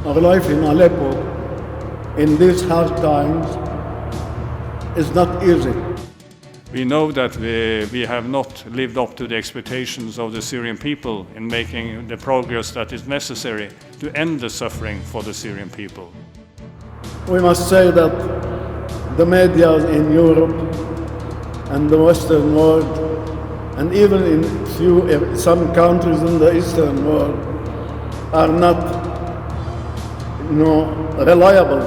Our life in Aleppo in these hard times is not easy. We know that we have not lived up to the expectations of the Syrian people in making the progress that is necessary to end the suffering for the Syrian people. We must say that the media in Europe and the Western world, and even in some countries in the Eastern world, are not, reliable.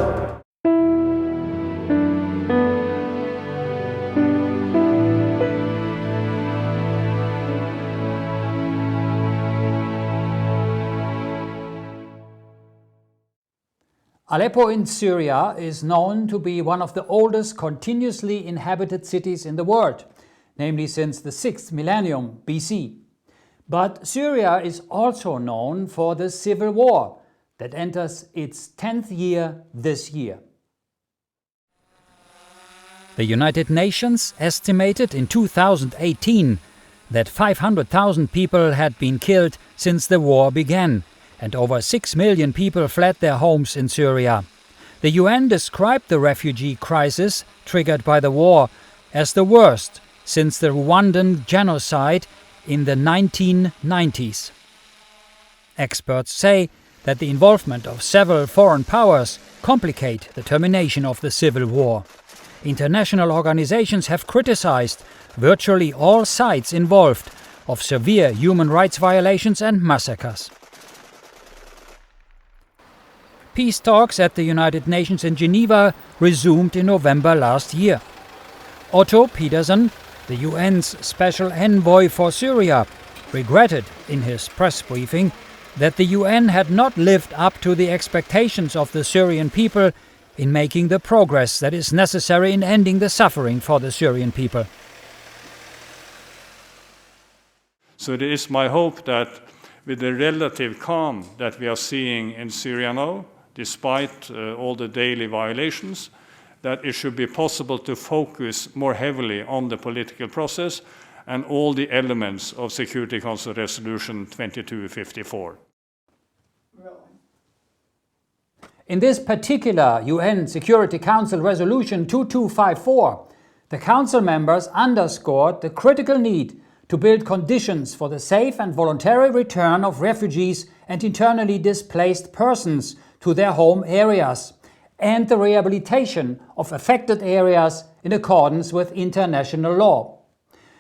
Aleppo in Syria is known to be one of the oldest continuously inhabited cities in the world, namely since the 6th millennium BC. But Syria is also known for the civil war that enters its 10th year this year. The United Nations estimated in 2018 that 500,000 people had been killed since the war began, and over 6 million people fled their homes in Syria. The UN described the refugee crisis triggered by the war as the worst since the Rwandan genocide in the 1990s. Experts say that the involvement of several foreign powers complicate the termination of the civil war. International organizations have criticized virtually all sides involved of severe human rights violations and massacres. Peace talks at the United Nations in Geneva resumed in November last year. Otto Pedersen, the UN's special envoy for Syria, regretted in his press briefing that the UN had not lived up to the expectations of the Syrian people in making the progress that is necessary in ending the suffering for the Syrian people. So it is my hope that with the relative calm that we are seeing in Syria now, despite all the daily violations, that it should be possible to focus more heavily on the political process and all the elements of Security Council Resolution 2254. In this particular UN Security Council Resolution 2254, the Council members underscored the critical need to build conditions for the safe and voluntary return of refugees and internally displaced persons to their home areas, and the rehabilitation of affected areas in accordance with international law.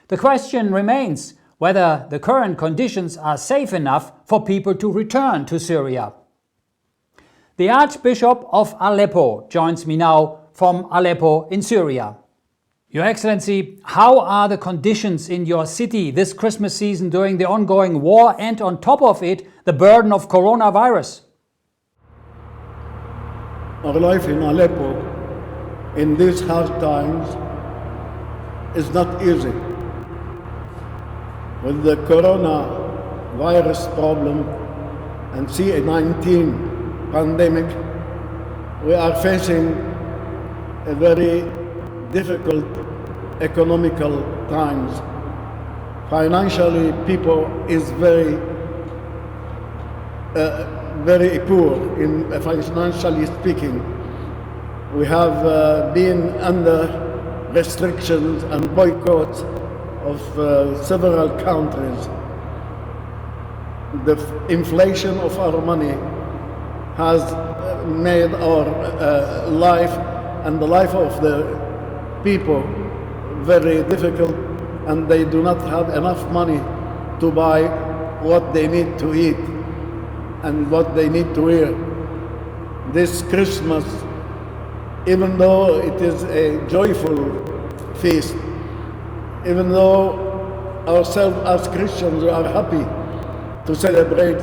The question remains whether the current conditions are safe enough for people to return to Syria. The Archbishop of Aleppo joins me now from Aleppo in Syria. Your Excellency, how are the conditions in your city this Christmas season during the ongoing war and on top of it, the burden of coronavirus? Our life in Aleppo in these hard times is not easy. With the coronavirus problem and COVID-19 pandemic, we are facing a very difficult economical times. Financially, people is very poor financially speaking. We have been under restrictions and boycotts of several countries. The inflation of our money has made our life and the life of the people very difficult, and they do not have enough money to buy what they need to eat and what they need to wear. This Christmas, even though it is a joyful feast, even though ourselves as Christians we are happy to celebrate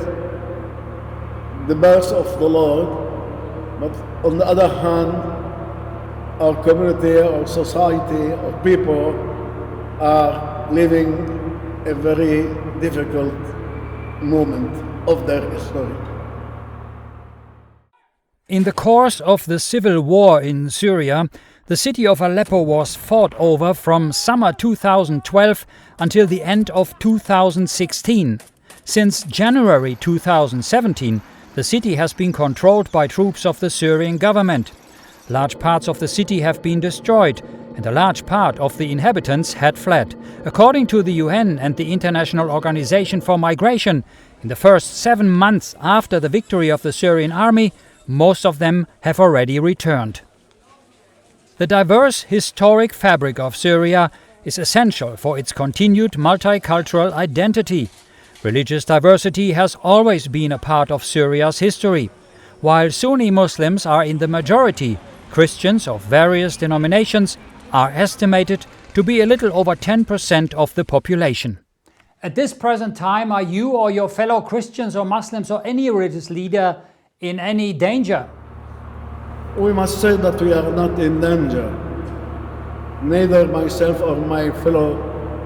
the birth of the Lord, but on the other hand, our community, our society, our people are living a very difficult moment of their history. In the course of the civil war in Syria, the city of Aleppo was fought over from summer 2012 until the end of 2016. Since January 2017, the city has been controlled by troops of the Syrian government. Large parts of the city have been destroyed, and a large part of the inhabitants had fled. According to the UN and the International Organization for Migration, in the first 7 months after the victory of the Syrian army, most of them have already returned. The diverse historic fabric of Syria is essential for its continued multicultural identity. Religious diversity has always been a part of Syria's history. While Sunni Muslims are in the majority, Christians of various denominations are estimated to be a little over 10% of the population. At this present time, are you or your fellow Christians or Muslims or any religious leader in any danger? We must say that we are not in danger. Neither myself or my fellow,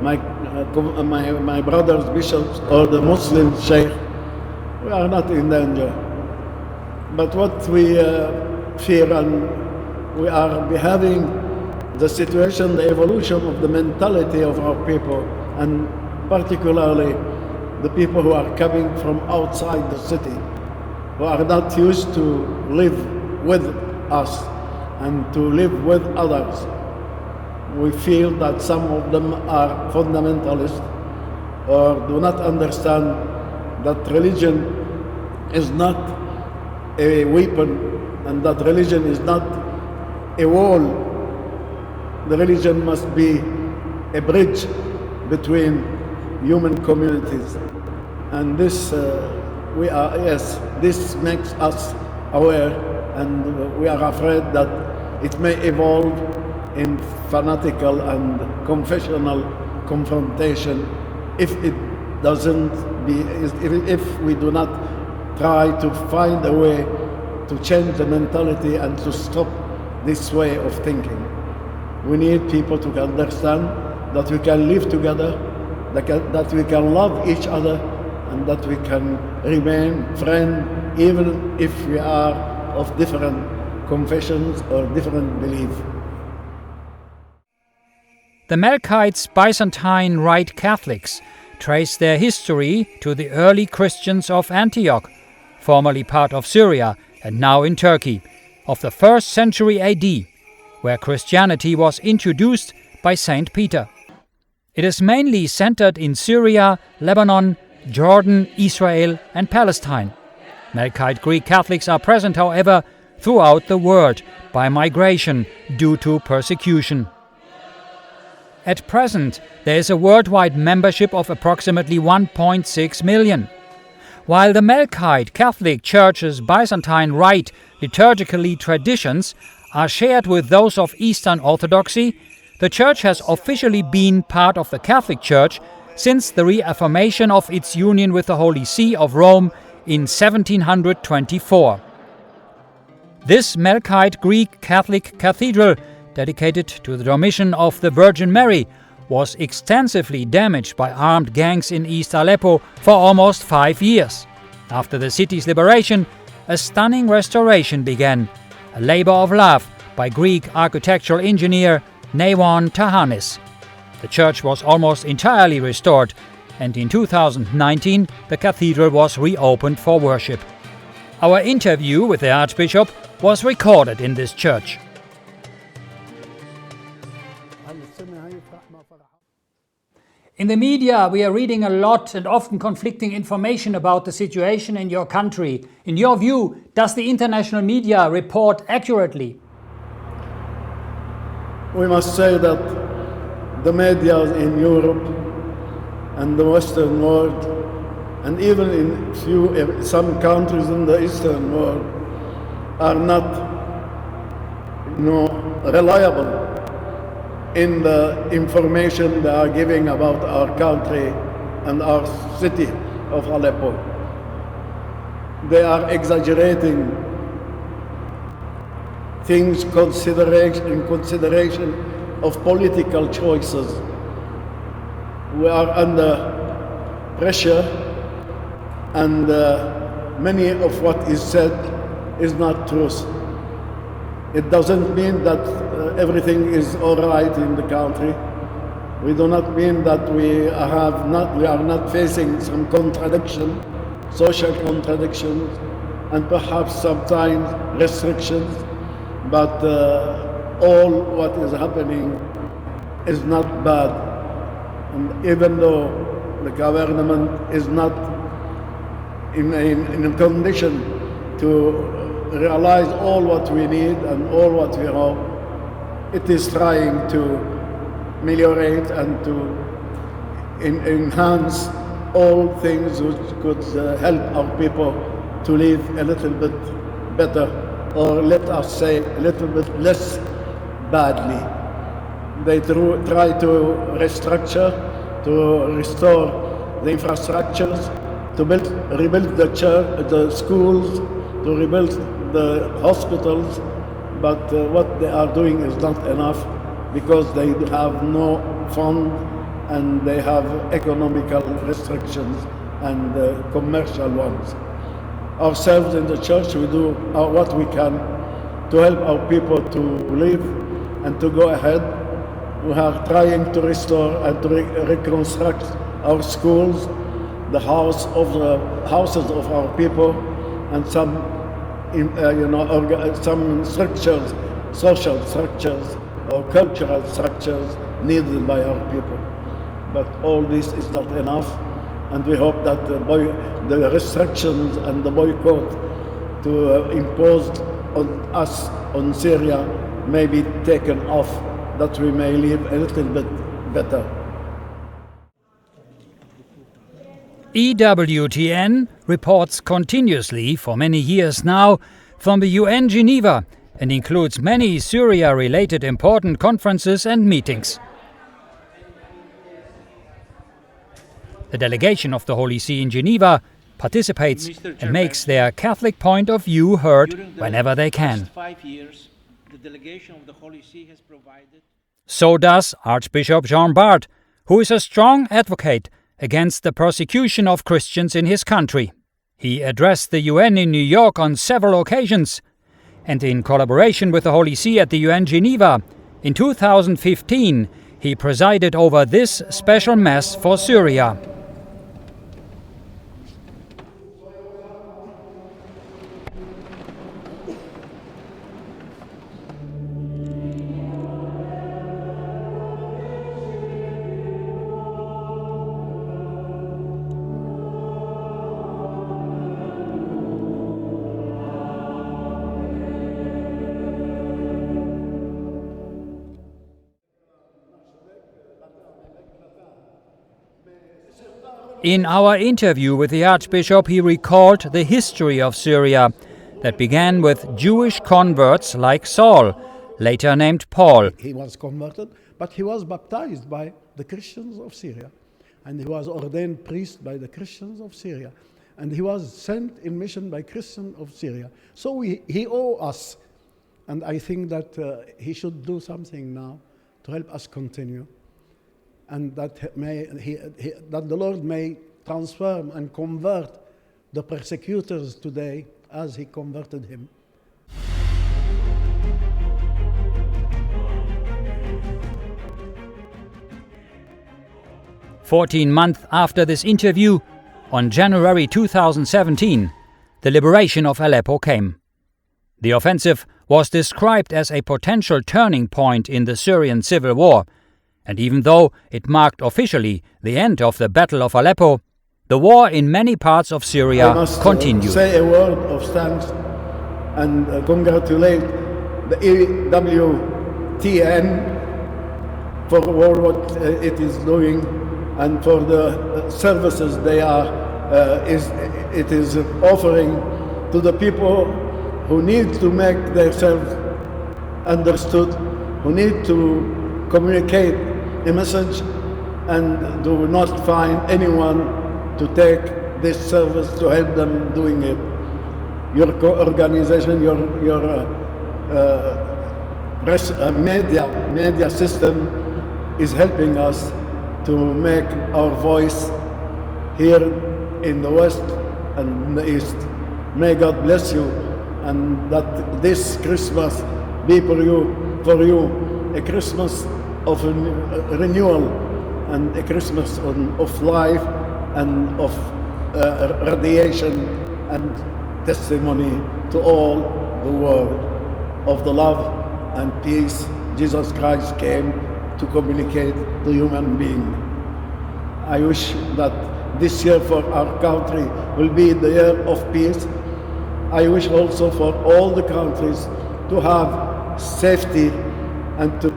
my brothers, bishops, or the Muslim sheikh, we are not in danger. But what we fear, and we are behaving the situation, the evolution of the mentality of our people, and particularly the people who are coming from outside the city, who are not used to live with us and to live with others. We feel that some of them are fundamentalists or do not understand that religion is not a weapon and that religion is not a wall. The religion must be a bridge between human communities. And this, this makes us aware, and we are afraid that it may evolve in fanatical and confessional confrontation if it doesn't be, if we do not try to find a way to change the mentality and to stop this way of thinking. We need people to understand that we can live together, that we can love each other, and that we can remain friends even if we are of different confessions or different beliefs. The Melkites, Byzantine Rite Catholics, trace their history to the early Christians of Antioch, formerly part of Syria and now in Turkey, of the 1st century AD, where Christianity was introduced by Saint Peter. It is mainly centered in Syria, Lebanon, Jordan, Israel and Palestine. Melkite Greek Catholics are present, however, throughout the world by migration due to persecution. At present, there is a worldwide membership of approximately 1.6 million. While the Melkite Catholic Church's Byzantine Rite liturgically traditions are shared with those of Eastern Orthodoxy, the Church has officially been part of the Catholic Church since the reaffirmation of its union with the Holy See of Rome in 1724. This Melkite Greek Catholic cathedral, dedicated to the Dormition of the Virgin Mary, was extensively damaged by armed gangs in East Aleppo for almost 5 years. After the city's liberation, a stunning restoration began, a labor of love by Greek architectural engineer Newon Tahanis. The church was almost entirely restored, and in 2019 the cathedral was reopened for worship. Our interview with the Archbishop was recorded in this church. In the media, we are reading a lot and often conflicting information about the situation in your country. In your view, does the international media report accurately? We must say that the media in Europe and the Western world, and even in some countries in the Eastern world, are not reliable in the information they are giving about our country and our city of Aleppo. They are exaggerating things in consideration of political choices. We are under pressure, and many of what is said is not truth. It doesn't mean that everything is all right in the country. We do not mean that we are not facing some contradiction, social contradictions, and perhaps sometimes restrictions, but all what is happening is not bad. And even though the government is not in a condition to realize all what we need and all what we hope, it is trying to ameliorate and to enhance all things which could help our people to live a little bit better, or let us say a little bit less badly. They try to restructure, to restore the infrastructures, to rebuild the church, the schools, to rebuild the hospitals, but what they are doing is not enough because they have no fund and they have economical restrictions and commercial ones. Ourselves in the church, we do what we can to help our people to live and to go ahead. We are trying to restore and to reconstruct our schools, the houses of our people, and some, some structures, social structures or cultural structures needed by our people. But all this is not enough, and we hope that the restrictions and the boycott imposed on us, on Syria, may be taken off, that we may live a little bit better. EWTN reports continuously for many years now from the UN Geneva and includes many Syria-related important conferences and meetings. The delegation of the Holy See in Geneva participates and makes their Catholic point of view heard whenever they can. 5 years, the delegation of the Holy See has provided. So does Archbishop Jeanbart, who is a strong advocate against the persecution of Christians in his country. He addressed the UN in New York on several occasions, and in collaboration with the Holy See at the UN Geneva, in 2015, he presided over this special Mass for Syria. In our interview with the Archbishop, he recalled the history of Syria that began with Jewish converts like Saul, later named Paul. He was converted, but he was baptized by the Christians of Syria, and he was ordained priest by the Christians of Syria, and he was sent in mission by Christians of Syria. So he owes us, and I think that he should do something now to help us continue, and that that the Lord may transform and convert the persecutors today as he converted him. "14 months after this interview, on January 2017, the liberation of Aleppo came. The offensive was described as a potential turning point in the Syrian civil war, and even though it marked officially the end of the Battle of Aleppo, the war in many parts of Syria continued. I must say a word of thanks and congratulate the EWTN for all what it is doing and for the services it is offering to the people who need to make themselves understood, who need to communicate a message and do not find anyone to take this service to help them doing it. Your organization, your media system is helping us to make our voice here in the West and in the East. May God bless you, and that this Christmas be for you a Christmas of renewal and a Christmas of life and of radiation and testimony to all the world of the love and peace Jesus Christ came to communicate to human beings. I wish that this year for our country will be the year of peace. I wish also for all the countries to have safety and to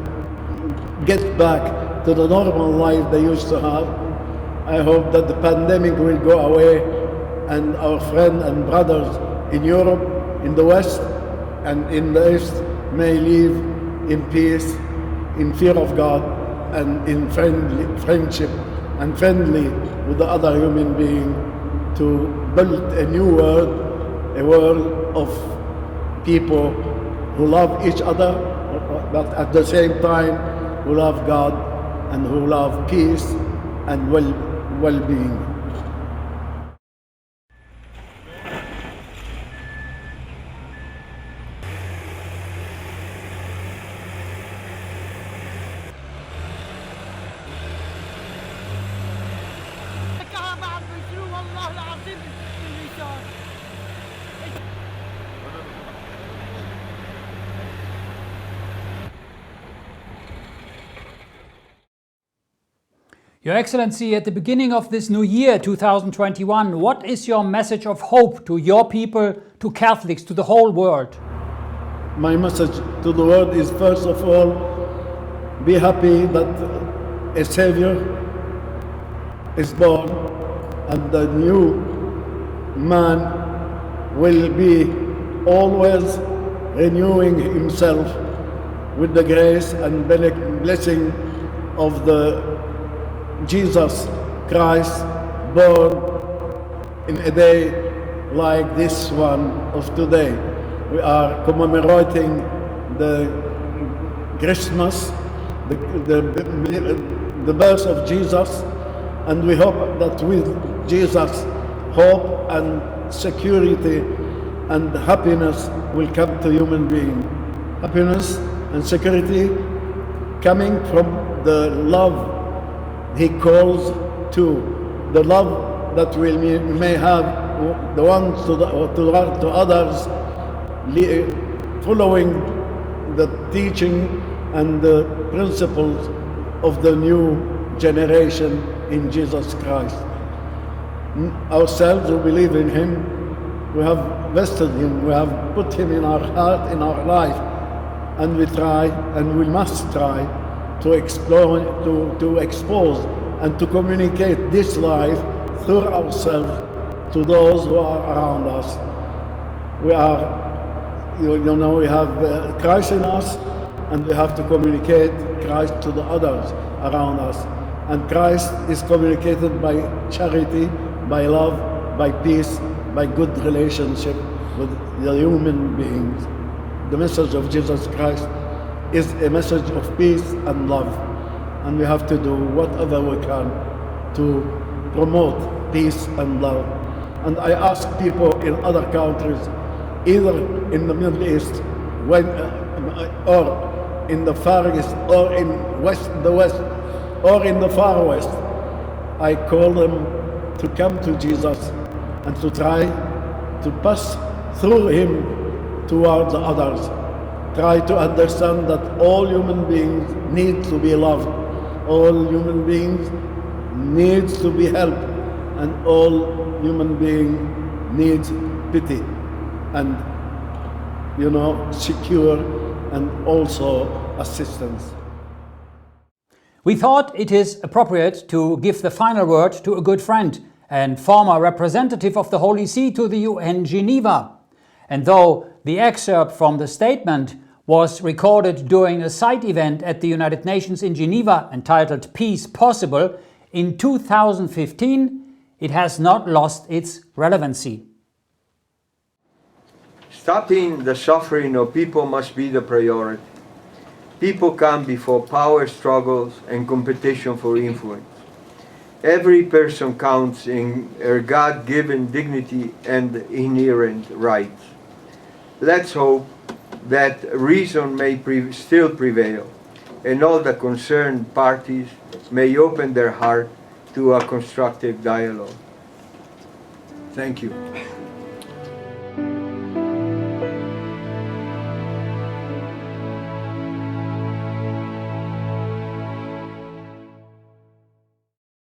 get back to the normal life they used to have. I hope that the pandemic will go away and our friends and brothers in Europe, in the West, and in the East may live in peace, in fear of God, and in friendship and friendly with the other human being, to build a new world, a world of people who love each other, but at the same time who love God and who love peace and well-being. Your Excellency, at the beginning of this new year, 2021, what is your message of hope to your people, to Catholics, to the whole world? My message to the world is, first of all, be happy that a Savior is born and the new man will be always renewing himself with the grace and blessing of the Jesus Christ, born in a day like this one of today. We are commemorating the Christmas, the birth of Jesus, and we hope that with Jesus, hope and security and happiness will come to human beings. Happiness and security coming from the love he calls to, the love that we may have the ones to others, following the teaching and the principles of the new generation in Jesus Christ. Ourselves who believe in him, we have vested him, we have put him in our heart, in our life, and we try and we must try to explore, to expose and to communicate this life through ourselves to those who are around us. We are, we have Christ in us, and we have to communicate Christ to the others around us. And Christ is communicated by charity, by love, by peace, by good relationship with the human beings. The message of Jesus Christ is a message of peace and love, and we have to do whatever we can to promote peace and love. And I ask people in other countries, either in the Middle East, or in the Far East, or in the West, or in the Far West, I call them to come to Jesus and to try to pass through him toward the others. Try to understand that all human beings need to be loved, all human beings need to be helped, and all human beings need pity and, secure and also assistance. We thought it is appropriate to give the final word to a good friend and former representative of the Holy See to the UN Geneva. And though the excerpt from the statement was recorded during a side event at the United Nations in Geneva entitled Peace Possible in 2015, it has not lost its relevancy. Stopping the suffering of people must be the priority. People come before power struggles and competition for influence. Every person counts in her God-given dignity and inherent rights. Let's hope that reason may still prevail, and all the concerned parties may open their heart to a constructive dialogue. Thank you.